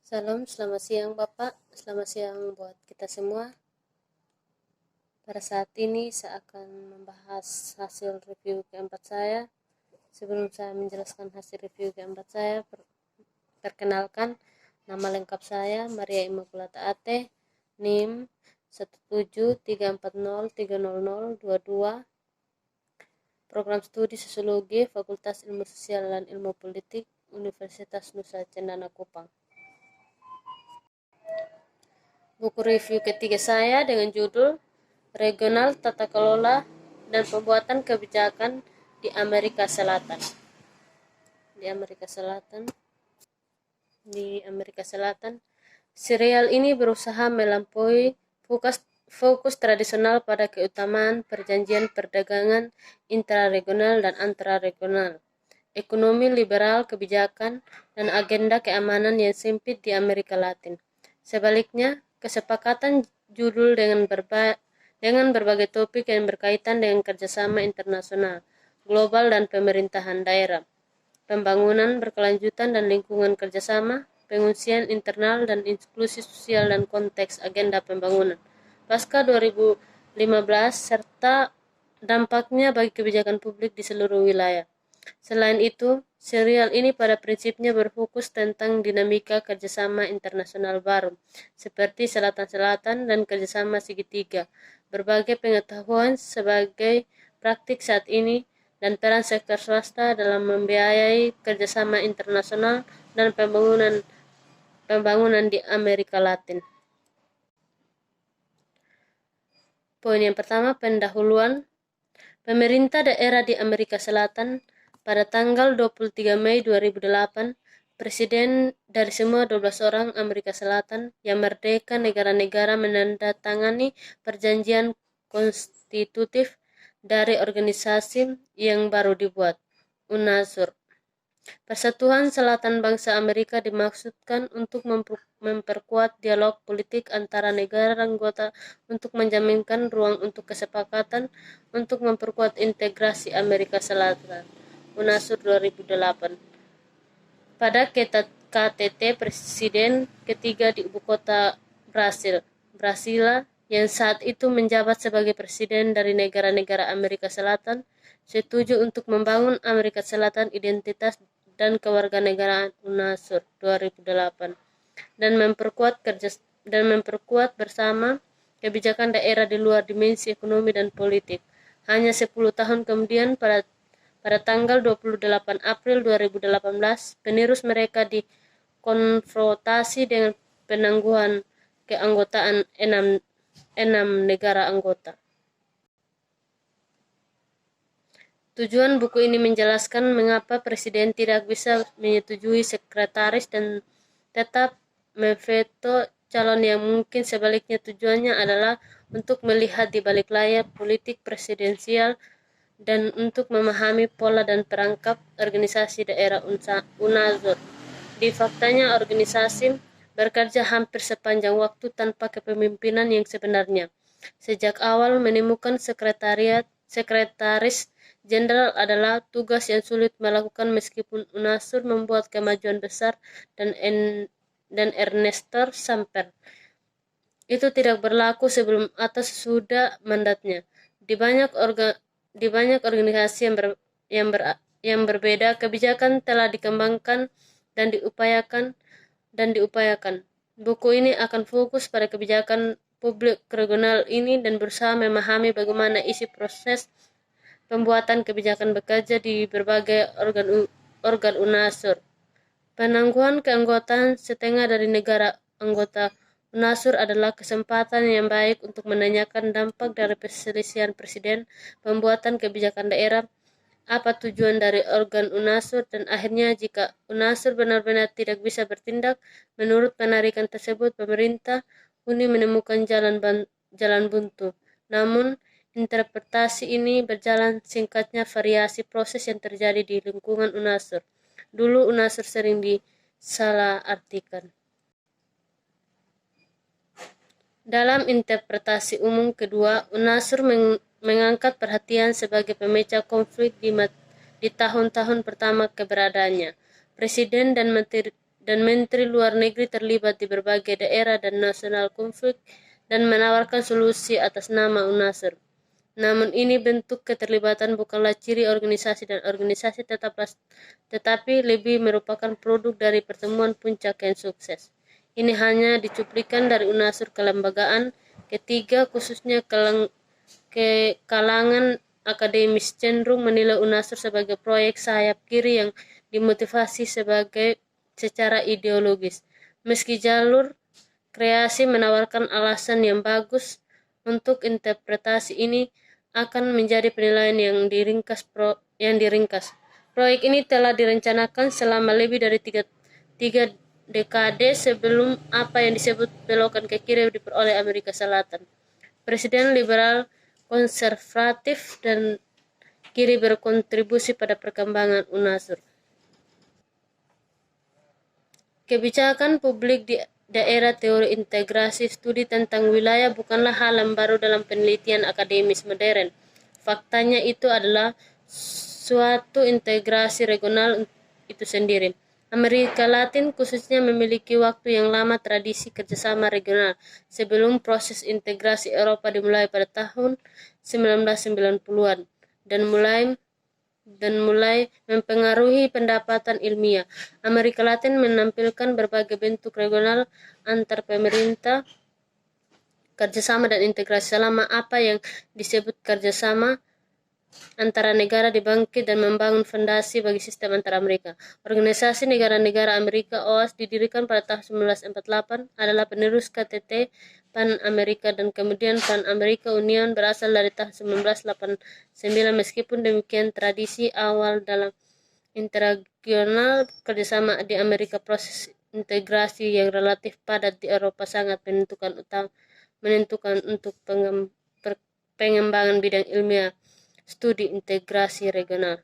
Salam, selamat siang Bapak, selamat siang buat kita semua. Pada saat ini saya akan membahas hasil review keempat saya. Sebelum saya menjelaskan hasil review keempat saya, perkenalkan nama lengkap saya Maria Immaculata Ate, NIM 17340300022, Program Studi Sosiologi, Fakultas Ilmu Sosial dan Ilmu Politik, Universitas Nusa Cendana Kupang. Buku review ketiga saya dengan judul Regional Tata Kelola dan Pembuatan Kebijakan di Amerika Selatan. Di Amerika Selatan, serial ini berusaha melampaui fokus tradisional pada keutamaan perjanjian perdagangan intraregional dan antarregional, ekonomi liberal, kebijakan, dan agenda keamanan yang sempit di Amerika Latin. Sebaliknya, kesepakatan judul dengan berbagai topik yang berkaitan dengan kerjasama internasional, global, dan pemerintahan daerah, pembangunan berkelanjutan dan lingkungan kerjasama, pengungsian internal dan inklusi sosial dan konteks agenda pembangunan pasca 2015 serta dampaknya bagi kebijakan publik di seluruh wilayah. Selain itu, serial ini pada prinsipnya berfokus tentang dinamika kerjasama internasional baru, seperti Selatan-Selatan dan kerjasama segitiga, berbagai pengetahuan sebagai praktik saat ini, dan peran sektor swasta dalam membiayai kerjasama internasional dan pembangunan di Amerika Latin. Poin yang pertama, pendahuluan. Pemerintah daerah di Amerika Selatan pada tanggal 23 Mei 2008, Presiden dari semua 12 orang Amerika Selatan yang merdeka negara-negara menandatangani perjanjian konstitutif dari organisasi yang baru dibuat, UNASUR. Persatuan Selatan Bangsa Amerika dimaksudkan untuk memperkuat dialog politik antara negara anggota untuk menjaminkan ruang untuk kesepakatan untuk memperkuat integrasi Amerika Selatan, UNASUR 2008. Pada KTT Presiden ketiga di ibu kota Brasilia, yang saat itu menjabat sebagai presiden dari negara-negara Amerika Selatan, setuju untuk membangun Amerika Selatan identitas dan kewarganegaraan UNASUR 2008 dan memperkuat bersama kebijakan daerah di luar dimensi ekonomi dan politik. Hanya 10 tahun kemudian, pada tanggal 28 April 2018, penerus mereka dikonfrontasi dengan penangguhan keanggotaan enam negara anggota. Tujuan buku ini menjelaskan mengapa Presiden tidak bisa menyetujui sekretaris dan tetap memveto calon yang mungkin sebaliknya. Tujuannya adalah untuk melihat di balik layar politik presidensial dan untuk memahami pola dan perangkap organisasi daerah UNASUR. Di faktanya, organisasi bekerja hampir sepanjang waktu tanpa kepemimpinan yang sebenarnya. Sejak awal menemukan sekretaris jenderal adalah tugas yang sulit melakukan meskipun UNASUR membuat kemajuan besar dan Ernesto Samper itu tidak berlaku sebelum atau sesudah mandatnya. Di banyak organisasi yang berbeda, kebijakan telah dikembangkan dan diupayakan. Buku ini akan fokus pada kebijakan publik regional ini dan berusaha memahami bagaimana isi proses pembuatan kebijakan bekerja di berbagai organ UNASUR. Penangguhan keanggotaan setengah dari negara anggota UNASUR adalah kesempatan yang baik untuk menanyakan dampak dari perselisihan presiden, pembuatan kebijakan daerah, apa tujuan dari organ UNASUR, dan akhirnya jika UNASUR benar-benar tidak bisa bertindak menurut penarikan tersebut, pemerintah Uni menemukan jalan buntu. Namun, interpretasi ini berjalan singkatnya variasi proses yang terjadi di lingkungan UNASUR. Dulu UNASUR sering disalahartikan. Dalam interpretasi umum kedua, UNASUR mengangkat perhatian sebagai pemecah konflik di tahun-tahun pertama keberadaannya. Presiden dan Menteri Luar Negeri terlibat di berbagai daerah dan nasional konflik dan menawarkan solusi atas nama UNASUR. Namun ini bentuk keterlibatan bukanlah ciri organisasi dan organisasi tetapi lebih merupakan produk dari pertemuan puncak yang sukses. Ini hanya dicuplikan dari UNASUR kelembagaan ketiga, khususnya ke kalangan akademis cenderung menilai UNASUR sebagai proyek sayap kiri yang dimotivasi secara ideologis. Meski jalur kreasi menawarkan alasan yang bagus untuk interpretasi ini, akan menjadi penilaian yang diringkas. Proyek ini telah direncanakan selama lebih dari tiga dekade sebelum apa yang disebut belokan ke kiri diperoleh Amerika Selatan. Presiden liberal, konservatif, dan kiri berkontribusi pada perkembangan UNASUR. Kebijakan publik di daerah teori integrasi studi tentang wilayah bukanlah hal yang baru dalam penelitian akademis modern. Faktanya itu adalah suatu integrasi regional itu sendiri. Amerika Latin khususnya memiliki waktu yang lama tradisi kerjasama regional sebelum proses integrasi Eropa dimulai pada tahun 1990-an dan mulai mempengaruhi pendapatan ilmiah. Amerika Latin menampilkan berbagai bentuk regional antar pemerintah, kerjasama dan integrasi selama apa yang disebut kerjasama antara negara dibangkit dan membangun fondasi bagi sistem antara Amerika. Organisasi Negara-Negara Amerika (OAS) didirikan pada tahun 1948 adalah penerus KTT Pan Amerika dan kemudian Pan Amerika Union berasal dari tahun 1989. Meskipun demikian, tradisi awal dalam interregional kerjasama di Amerika, proses integrasi yang relatif padat di Eropa sangat menentukan untuk pengembangan bidang ilmiah studi integrasi regional.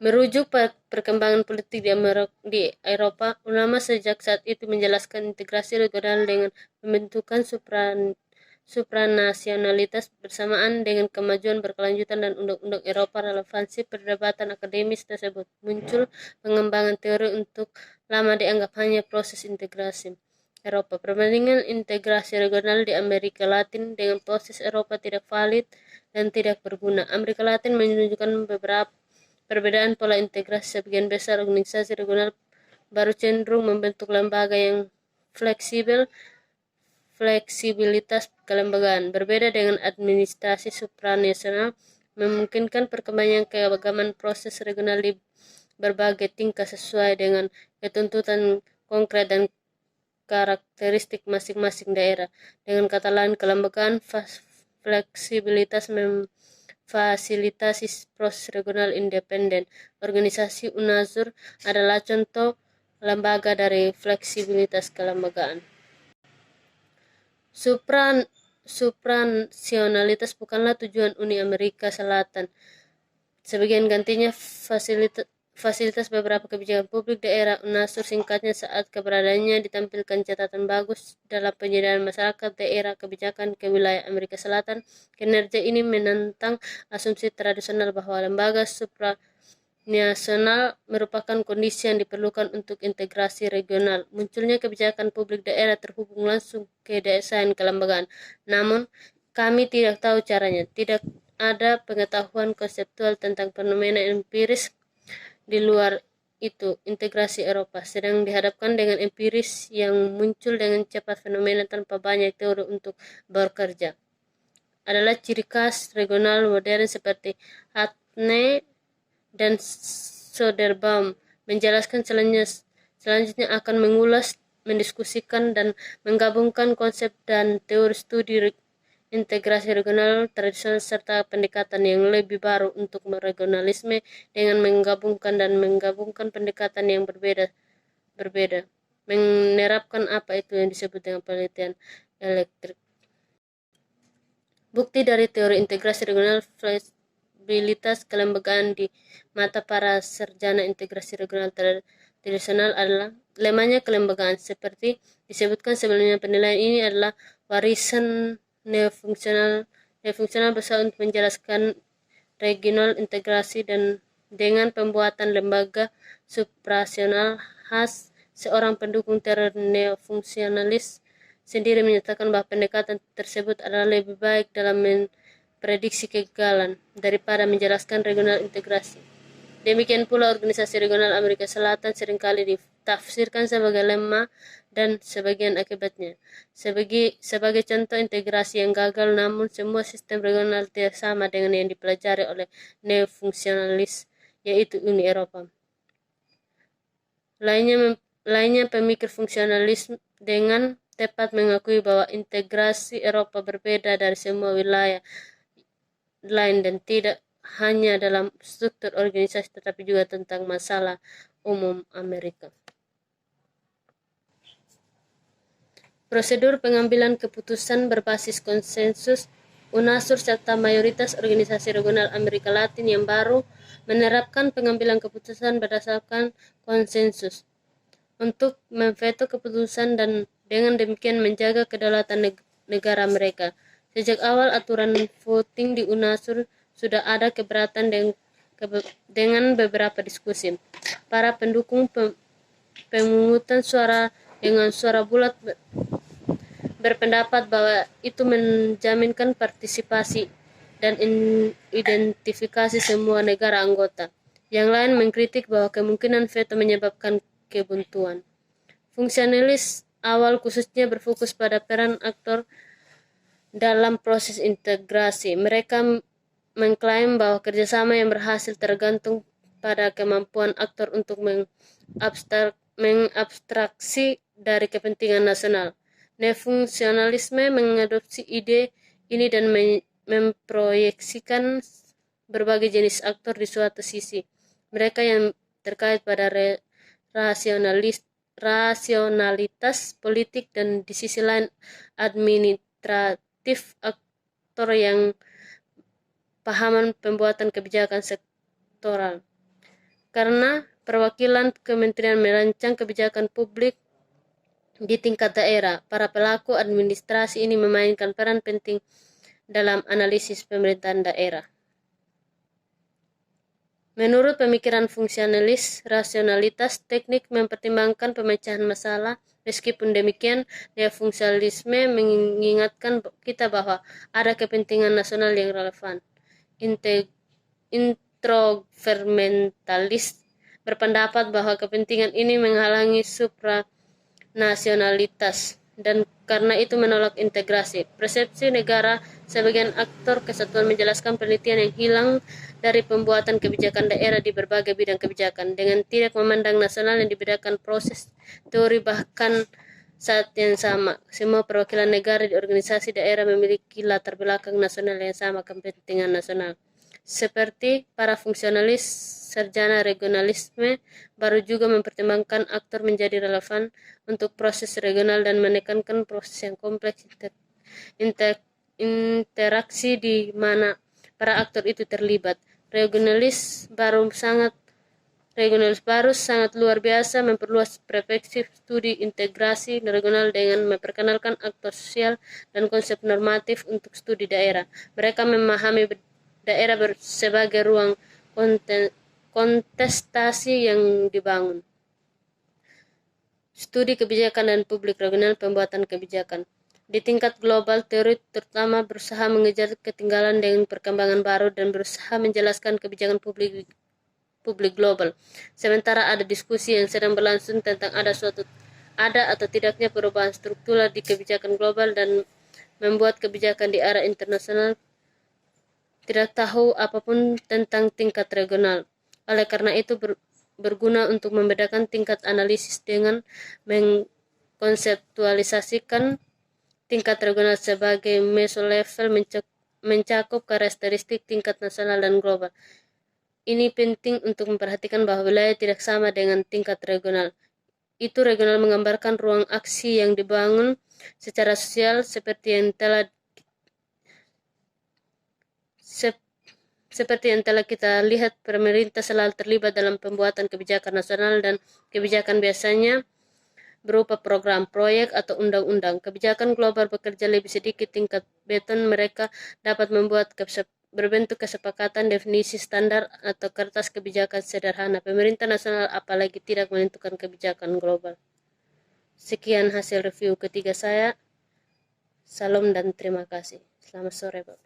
Merujuk perkembangan politik di Eropa, ulama sejak saat itu menjelaskan integrasi regional dengan pembentukan supranasionalitas bersamaan dengan kemajuan berkelanjutan dan undang-undang Eropa. Relevansi perdebatan akademis tersebut muncul pengembangan teori untuk lama dianggap hanya proses integrasi Eropa. Perbandingan integrasi regional di Amerika Latin dengan proses Eropa tidak valid dan tidak berguna. Amerika Latin menunjukkan beberapa perbedaan pola integrasi. Sebagian besar organisasi regional baru cenderung membentuk lembaga yang fleksibilitas kelembagaan, berbeda dengan administrasi supranasional, memungkinkan perkembangan keagamaan proses regional di berbagai tingkat sesuai dengan ketuntutan konkret dan karakteristik masing-masing daerah. Dengan kata lain, kelembagaan fleksibilitas memfasilitasi proses regional independen. Organisasi UNASUR adalah contoh lembaga dari fleksibilitas kelembagaan. Supranasionalitas bukanlah tujuan Uni Amerika Selatan. Sebagian gantinya fasilitas beberapa kebijakan publik daerah. UNASUR singkatnya saat keberadaannya ditampilkan catatan bagus dalam penyediaan masyarakat daerah kebijakan ke wilayah Amerika Selatan. Kinerja ini menentang asumsi tradisional bahwa lembaga supranasional merupakan kondisi yang diperlukan untuk integrasi regional. Munculnya kebijakan publik daerah terhubung langsung ke desain kelembagaan. Namun, kami tidak tahu caranya. Tidak ada pengetahuan konseptual tentang fenomena empiris di luar itu. Integrasi Eropa sedang dihadapkan dengan empiris yang muncul dengan cepat. Fenomena tanpa banyak teori untuk bekerja adalah ciri khas regional modern seperti Hatne dan Soderbaum menjelaskan. Selanjutnya akan mengulas, mendiskusikan, dan menggabungkan konsep dan teori studi integrasi regional tradisional serta pendekatan yang lebih baru untuk regionalisme dengan menggabungkan pendekatan yang berbeda, menerapkan apa itu yang disebut dengan penelitian elektrik. Bukti dari teori integrasi regional fleksibilitas kelembagaan di mata para sarjana integrasi regional tradisional adalah lemahnya kelembagaan. Seperti disebutkan sebelumnya, penilaian ini adalah warisan neofungsional berusaha untuk menjelaskan regional integrasi dan dengan pembuatan lembaga supranasional Haas, seorang pendukung teror neofungsionalis, sendiri menyatakan bahwa pendekatan tersebut adalah lebih baik dalam memprediksi kegagalan daripada menjelaskan regional integrasi. Demikian pula organisasi regional Amerika Selatan seringkali ditafsirkan sebagai lemah dan sebagian akibatnya. Sebagai contoh integrasi yang gagal, namun semua sistem regional tidak sama dengan yang dipelajari oleh neofungsionalis, yaitu Uni Eropa. Lainnya pemikir fungsionalis dengan tepat mengakui bahwa integrasi Eropa berbeda dari semua wilayah lain dan tidak hanya dalam struktur organisasi tetapi juga tentang masalah umum Amerika. Prosedur pengambilan keputusan berbasis konsensus UNASUR serta mayoritas organisasi regional Amerika Latin yang baru menerapkan pengambilan keputusan berdasarkan konsensus untuk memveto keputusan dan dengan demikian menjaga kedaulatan negara mereka. Sejak awal aturan voting di UNASUR sudah ada keberatan dengan beberapa diskusi. Para pendukung pemungutan suara dengan suara bulat berpendapat bahwa itu menjaminkan partisipasi dan identifikasi semua negara anggota. Yang lain mengkritik bahwa kemungkinan veto menyebabkan kebuntuan. Fungsionalis awal khususnya berfokus pada peran aktor dalam proses integrasi. Mereka mengklaim bahwa kerjasama yang berhasil tergantung pada kemampuan aktor untuk mengabstraksi dari kepentingan nasional. Nefungsionalisme mengadopsi ide ini dan memproyeksikan berbagai jenis aktor di suatu sisi. Mereka yang terkait pada rasionalitas politik dan di sisi lain administratif aktor yang pahaman pembuatan kebijakan sektoral. Karena perwakilan kementerian merancang kebijakan publik di tingkat daerah, para pelaku administrasi ini memainkan peran penting dalam analisis pemerintahan daerah. Menurut pemikiran fungsionalis, rasionalitas teknik mempertimbangkan pemecahan masalah. Meskipun demikian, neofungsionalisme mengingatkan kita bahwa ada kepentingan nasional yang relevan. Introvermentalis berpendapat bahwa kepentingan ini menghalangi supranasionalitas dan karena itu menolak integrasi. Persepsi negara sebagian aktor kesatuan menjelaskan penelitian yang hilang dari pembuatan kebijakan daerah di berbagai bidang kebijakan dengan tidak memandang nasional yang dibedakan proses teori bahkan saat yang sama. Semua perwakilan negara di organisasi daerah memiliki latar belakang nasional yang sama, kepentingan nasional. Seperti para fungsionalis, sarjana regionalisme baru juga mempertimbangkan aktor menjadi relevan untuk proses regional dan menekankan proses yang kompleks interaksi di mana para aktor itu terlibat. Regionalis baru sangat luar biasa memperluas perspektif studi integrasi regional dengan memperkenalkan aktor sosial dan konsep normatif untuk studi daerah. Mereka memahami daerah sebagai ruang kontestasi yang dibangun. Studi kebijakan dan publik regional pembuatan kebijakan. Di tingkat global, teori terutama berusaha mengejar ketinggalan dengan perkembangan baru dan berusaha menjelaskan kebijakan publik global. Sementara ada diskusi yang sedang berlangsung tentang ada atau tidaknya perubahan struktural di kebijakan global dan membuat kebijakan di arah internasional tidak tahu apapun tentang tingkat regional. Oleh karena itu berguna untuk membedakan tingkat analisis dengan mengkonseptualisasikan tingkat regional sebagai mesolevel mencakup karakteristik tingkat nasional dan global. Ini penting untuk memperhatikan bahwa wilayah tidak sama dengan tingkat regional. Itu regional menggambarkan ruang aksi yang dibangun secara sosial seperti yang telah kita lihat, pemerintah selalu terlibat dalam pembuatan kebijakan nasional dan kebijakan biasanya berupa program, proyek, atau undang-undang. Kebijakan global bekerja lebih sedikit tingkat beton, mereka dapat membuat berbentuk kesepakatan definisi standar atau kertas kebijakan sederhana. Pemerintah nasional apalagi tidak menentukan kebijakan global. Sekian hasil review ketiga saya. Salam dan terima kasih. Selamat sore, Pak.